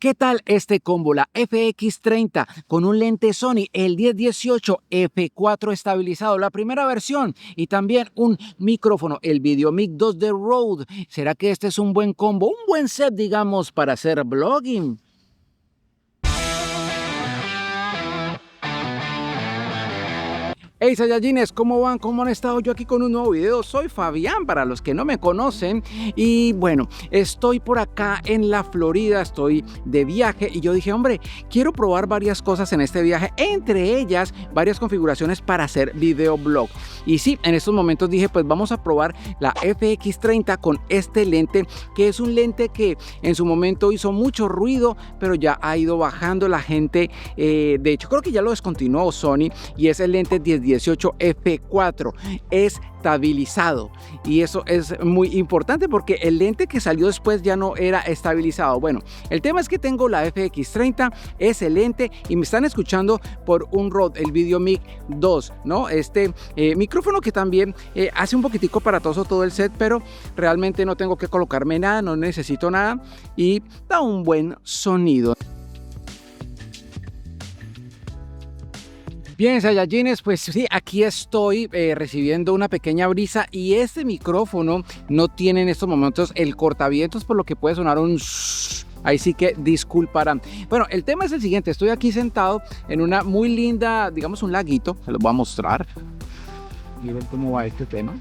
¿Qué tal este combo? La FX30 con un lente Sony, el 1018 F4 estabilizado, la primera versión, y también un micrófono, el VideoMic 2 de Rode. ¿Será que este es un buen combo, un buen set, digamos, para hacer vlogging? Hey Saiyajines, ¿cómo van? ¿Cómo han estado? Yo aquí con un nuevo video. Soy Fabián, para los que no me conocen. Y bueno, estoy por acá en la Florida, estoy de viaje. Y yo dije, hombre, quiero probar varias cosas en este viaje. Entre ellas, varias configuraciones para hacer videoblog. Y sí, en estos momentos dije, pues vamos a probar la FX30 con este lente, que es un lente que en su momento hizo mucho ruido, pero ya ha ido bajando la gente. De hecho, creo que ya lo descontinuó Sony, y es el lente 1018 F4, estabilizado, y eso es muy importante porque el lente que salió después ya no era estabilizado. Bueno, el tema es que tengo la FX30, ese lente, y me están escuchando por un Rode, el VideoMic 2, ¿no? Este micrófono que también hace un poquitico aparatoso todo el set, pero realmente no tengo que colocarme nada, no necesito nada, y da un buen sonido. Bien, Saiyajines, pues sí, aquí estoy recibiendo una pequeña brisa, y este micrófono no tiene en estos momentos el cortavientos, por lo que puede sonar un shhh. Ahí sí que disculparán. Bueno, el tema es el siguiente. Estoy aquí sentado en una muy linda, digamos, un laguito. Se los voy a mostrar. Miren cómo va este tema.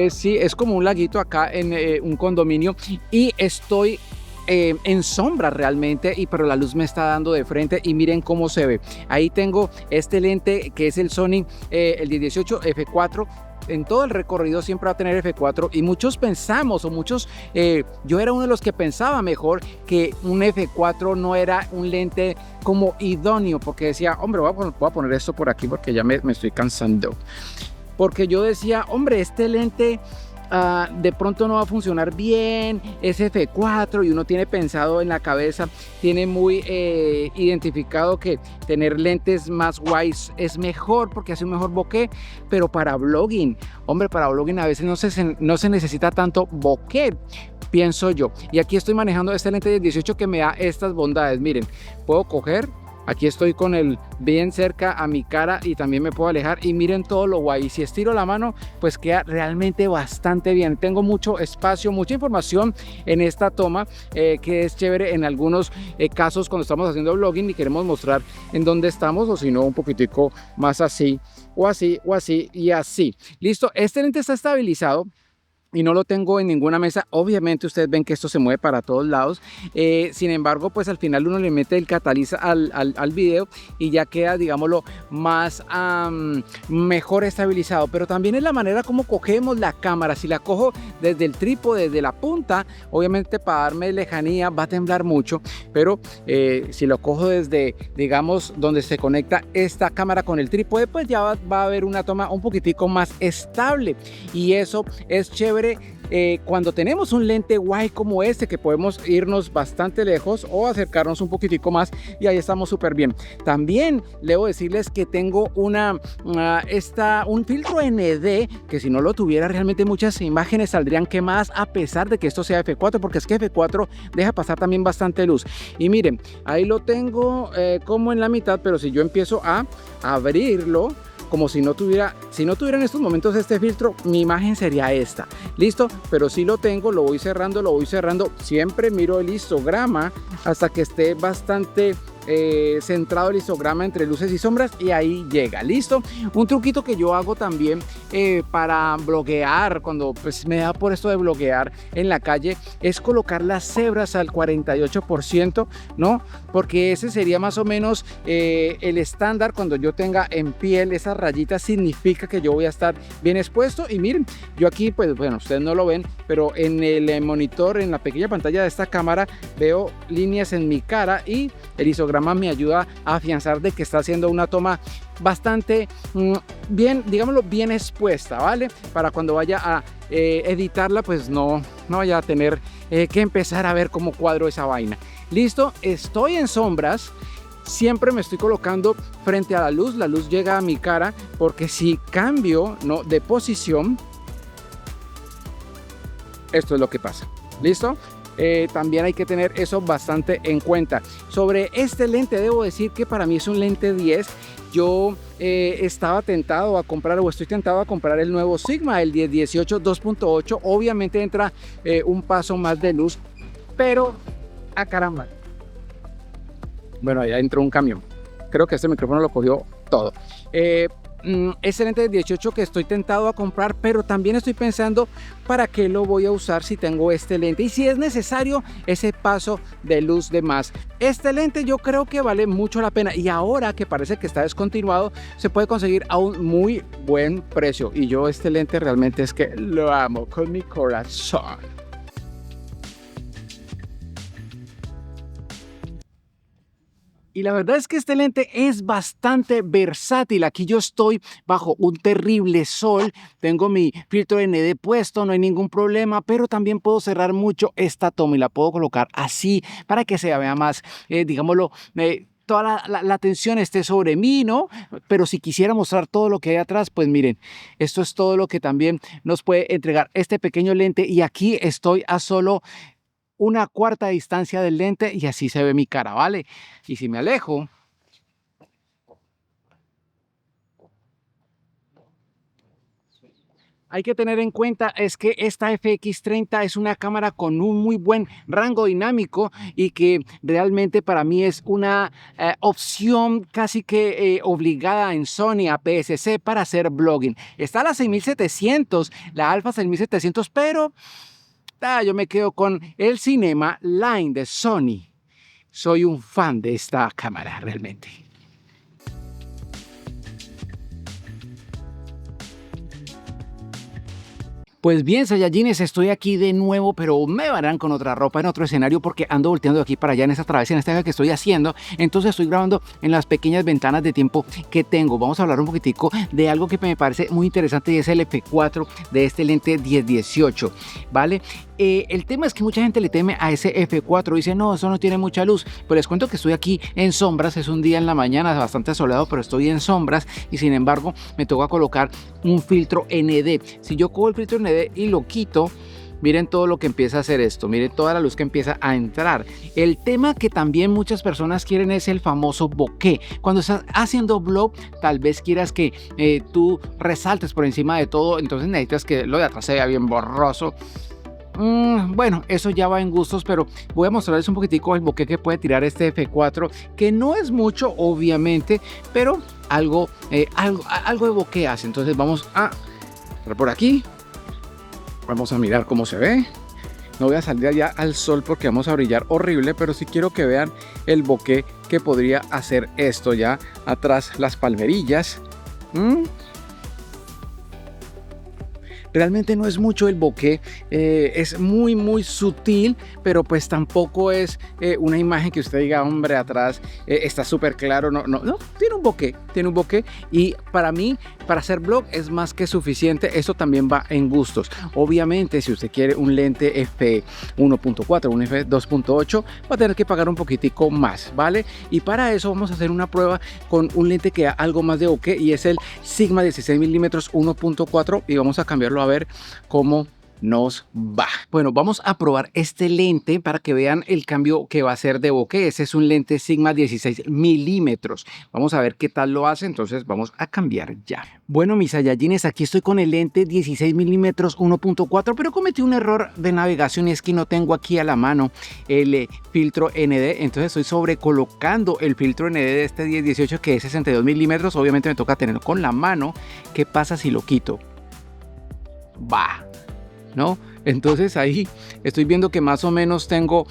Sí, es como un laguito acá en un condominio, y estoy en sombra realmente, pero la luz me está dando de frente, y miren cómo se ve. Ahí tengo este lente que es el Sony, el 1018 F4. En todo el recorrido siempre va a tener F4, y muchos pensamos, yo era uno de los que pensaba mejor que un F4 no era un lente como idóneo, porque decía, hombre, voy a poner esto por aquí porque ya me estoy cansando. Porque yo decía, hombre, este lente de pronto no va a funcionar bien, es F4, y uno tiene pensado en la cabeza, tiene muy identificado que tener lentes más wise es mejor porque hace un mejor bokeh, pero para vlogging, hombre, para vlogging a veces no se necesita tanto bokeh, pienso yo. Y aquí estoy manejando este lente de 18 que me da estas bondades. Miren, puedo coger. Aquí estoy con el bien cerca a mi cara, y también me puedo alejar, y miren todo lo guay. Y si estiro la mano, pues queda realmente bastante bien. Tengo mucho espacio, mucha información en esta toma, que es chévere en algunos casos cuando estamos haciendo vlogging y queremos mostrar en dónde estamos, o si no, un poquitico más así, o así, o así, y así. Listo, este lente está estabilizado y no lo tengo en ninguna mesa. Obviamente ustedes ven que esto se mueve para todos lados, sin embargo, pues al final uno le mete el cataliza al video, y ya queda, digámoslo, más mejor estabilizado. Pero también es la manera como cogemos la cámara. Si la cojo desde el trípode, desde la punta, obviamente para darme lejanía va a temblar mucho, pero si lo cojo desde, digamos, donde se conecta esta cámara con el trípode, pues ya va a haber una toma un poquitico más estable, y eso es chévere cuando tenemos un lente guay como este, que podemos irnos bastante lejos o acercarnos un poquitico más, y ahí estamos súper bien. También debo decirles que tengo un filtro ND, que si no lo tuviera realmente muchas imágenes saldrían quemadas, a pesar de que esto sea F4, porque es que F4 deja pasar también bastante luz. Y miren, ahí lo tengo como en la mitad, pero si yo empiezo a abrirlo, como si no tuviera en estos momentos este filtro, mi imagen sería esta. Listo, pero si lo tengo, lo voy cerrando, siempre miro el histograma hasta que esté bastante centrado el histograma entre luces y sombras, y ahí llega. Listo. Un truquito que yo hago también para bloguear, cuando pues me da por esto de bloguear en la calle, es colocar las cebras al 48%, ¿no? Porque ese sería más o menos el estándar. Cuando yo tenga en piel esas rayitas, significa que yo voy a estar bien expuesto. Y miren, yo aquí, pues bueno, ustedes no lo ven, pero en el monitor, en la pequeña pantalla de esta cámara, veo líneas en mi cara, y el histograma me ayuda a afianzar de que está haciendo una toma bastante bien, digámoslo, bien expuesta, ¿vale? Para cuando vaya a editarla, pues no vaya a tener que empezar a ver cómo cuadro esa vaina. Listo, estoy en sombras. Siempre me estoy colocando frente a la luz llega a mi cara, porque si cambio, ¿no?, de posición, esto es lo que pasa. ¿Listo? también hay que tener eso bastante en cuenta. Sobre este lente debo decir que para mí es un lente 10. Yo estaba tentado a comprar, o estoy tentado a comprar el nuevo Sigma, el 10-18 2.8. Obviamente entra un paso más de luz, pero ¡ah, caramba! Bueno, allá entró un camión. Creo que este micrófono lo cogió todo. Ese lente de 18 que estoy tentado a comprar, pero también estoy pensando para qué lo voy a usar si tengo este lente y si es necesario ese paso de luz de más. Este lente yo creo que vale mucho la pena, y ahora que parece que está descontinuado se puede conseguir a un muy buen precio, y yo este lente realmente es que lo amo con mi corazón. Y la verdad es que este lente es bastante versátil. Aquí yo estoy bajo un terrible sol, tengo mi filtro ND puesto, no hay ningún problema, pero también puedo cerrar mucho esta toma y la puedo colocar así para que se vea más, digámoslo, toda la atención esté sobre mí, ¿no? Pero si quisiera mostrar todo lo que hay atrás, pues miren, esto es todo lo que también nos puede entregar este pequeño lente, y aquí estoy a solo una cuarta distancia del lente y así se ve mi cara, ¿vale? Y si me alejo, hay que tener en cuenta es que esta FX30 es una cámara con un muy buen rango dinámico, y que realmente para mí es una opción casi que obligada en Sony APS-C para hacer blogging. Está la 6700, la Alpha 6700, pero yo me quedo con el Cinema Line de Sony. Soy un fan de esta cámara realmente. Pues bien, Saiyajines, estoy aquí de nuevo, pero me verán con otra ropa en otro escenario porque ando volteando de aquí para allá en esta travesía, en esta viaje que estoy haciendo. Entonces estoy grabando en las pequeñas ventanas de tiempo que tengo. Vamos a hablar un poquitico de algo que me parece muy interesante, y es el F4 de este lente 10-18, ¿vale? El tema es que mucha gente le teme a ese F4, dice no, eso no tiene mucha luz, pero les cuento que estoy aquí en sombras, es un día en la mañana bastante soleado, pero estoy en sombras y sin embargo me toca colocar un filtro ND. Si yo cojo el filtro ND y lo quito, miren todo lo que empieza a hacer esto, miren toda la luz que empieza a entrar. El tema que también muchas personas quieren es el famoso bokeh. Cuando estás haciendo vlog, tal vez quieras que tú resaltes por encima de todo, entonces necesitas que lo de atrás se vea bien borroso. Bueno, eso ya va en gustos, pero voy a mostrarles un poquitico el bokeh que puede tirar este F4, que no es mucho obviamente, pero algo de bokeh hace. Entonces vamos a entrar por aquí, vamos a mirar cómo se ve. No voy a salir allá al sol porque vamos a brillar horrible, pero sí quiero que vean el bokeh que podría hacer esto. Ya atrás las palmerillas. Realmente no es mucho el bokeh, es muy sutil, pero pues tampoco es una imagen que usted diga, hombre, atrás está súper claro. No, tiene un bokeh, y para mí, para hacer vlog es más que suficiente. Eso también va en gustos. Obviamente, si usted quiere un lente f1.4, un f2.8, va a tener que pagar un poquitico más, ¿vale? Y para eso vamos a hacer una prueba con un lente que da algo más de bokeh, y es el Sigma 16mm 1.4, y vamos a cambiarlo a ver cómo nos va. Bueno, vamos a probar este lente para que vean el cambio que va a hacer de bokeh. Ese es un lente Sigma 16mm. Vamos a ver qué tal lo hace. Entonces vamos a cambiar ya. Bueno, mis Saiyajines, aquí estoy con el lente 16mm 1.4, pero cometí un error de navegación, y es que no tengo aquí a la mano el filtro ND. Entonces estoy sobrecolocando el filtro ND de este 10-18, que es 62mm. Obviamente me toca tenerlo con la mano. ¿Qué pasa si lo quito? Va, ¿no? Entonces ahí estoy viendo que más o menos tengo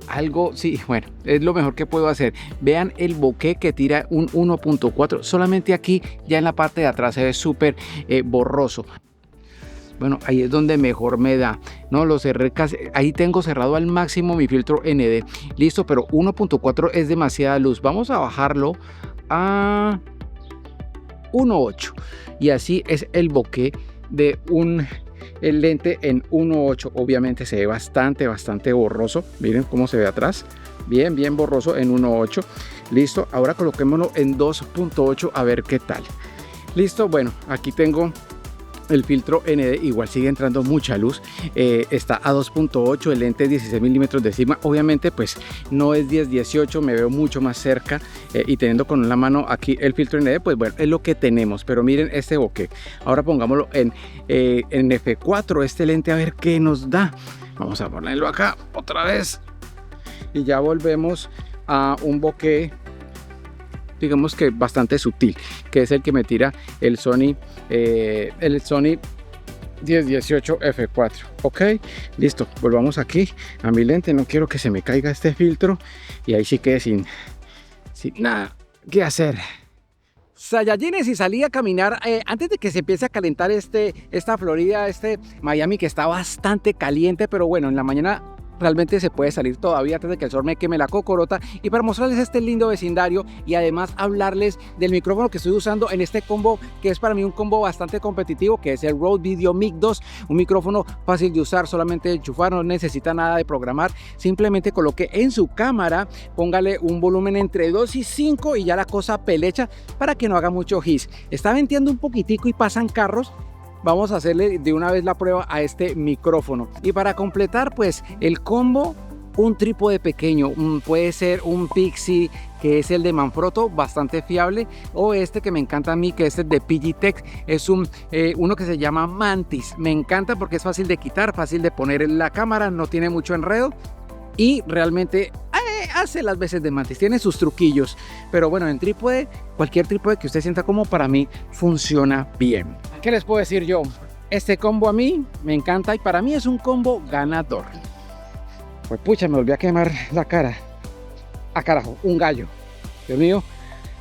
algo. Sí, bueno, es lo mejor que puedo hacer. Vean el bokeh que tira un 1.4. Solamente aquí, ya en la parte de atrás, se ve súper borroso. Bueno, ahí es donde mejor me da, ¿no? Lo cerré casi, ahí tengo cerrado al máximo mi filtro ND. Listo, pero 1.4 es demasiada luz. Vamos a bajarlo a 1.8, y así es el bokeh de el lente en 1.8. Obviamente se ve bastante borroso. Miren cómo se ve atrás, bien borroso en 1.8. Listo, ahora coloquémoslo en 2.8 a ver qué tal. Listo, bueno, aquí tengo el filtro ND igual sigue entrando mucha luz, está a 2.8, el lente 16 milímetros de sigma, obviamente pues no es 10-18, me veo mucho más cerca, y teniendo con la mano aquí el filtro ND, pues bueno, es lo que tenemos. Pero miren este bokeh, ahora pongámoslo en F4 este lente, a ver qué nos da. Vamos a ponerlo acá otra vez y ya volvemos a un bokeh, digamos que bastante sutil, que es el que me tira el Sony 10-18 F4. Ok, listo, volvamos aquí a mi lente, no quiero que se me caiga este filtro y ahí sí quede sin nada que hacer. Saiyajines, y salí a caminar antes de que se empiece a calentar esta Florida, Miami, que está bastante caliente, pero bueno, en la mañana realmente se puede salir todavía antes de que el sol me queme la cocorota, y para mostrarles este lindo vecindario y además hablarles del micrófono que estoy usando en este combo, que es para mí un combo bastante competitivo, que es el Rode Video Mic 2, un micrófono fácil de usar, solamente de enchufar, no necesita nada de programar, simplemente coloque en su cámara, póngale un volumen entre 2 y 5 y ya la cosa pelecha para que no haga mucho hiss. Está venteando un poquitico y pasan carros. Vamos a hacerle de una vez la prueba a este micrófono. Y para completar pues el combo, un trípode pequeño, puede ser un Pixie, que es el de Manfrotto, bastante fiable, o este que me encanta a mí, que es el de Piggytech, es uno que se llama Mantis. Me encanta porque es fácil de quitar, fácil de poner en la cámara, no tiene mucho enredo y realmente hace las veces de Mantis, tiene sus truquillos, pero bueno, en trípode, cualquier trípode que usted sienta como, para mí funciona bien. ¿Qué les puedo decir yo? Este combo a mí me encanta y para mí es un combo ganador. Pues pucha, me volví a quemar la cara. Ah, carajo, un gallo. Dios mío,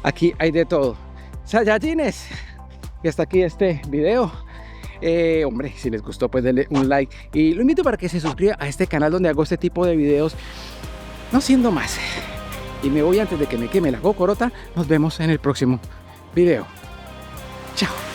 aquí hay de todo. Saiyajines, y hasta aquí este video. Hombre, si les gustó pues denle un like y lo invito para que se suscriba a este canal donde hago este tipo de videos. No siendo más, y me voy antes de que me queme la cocorota. Nos vemos en el próximo video. Chao.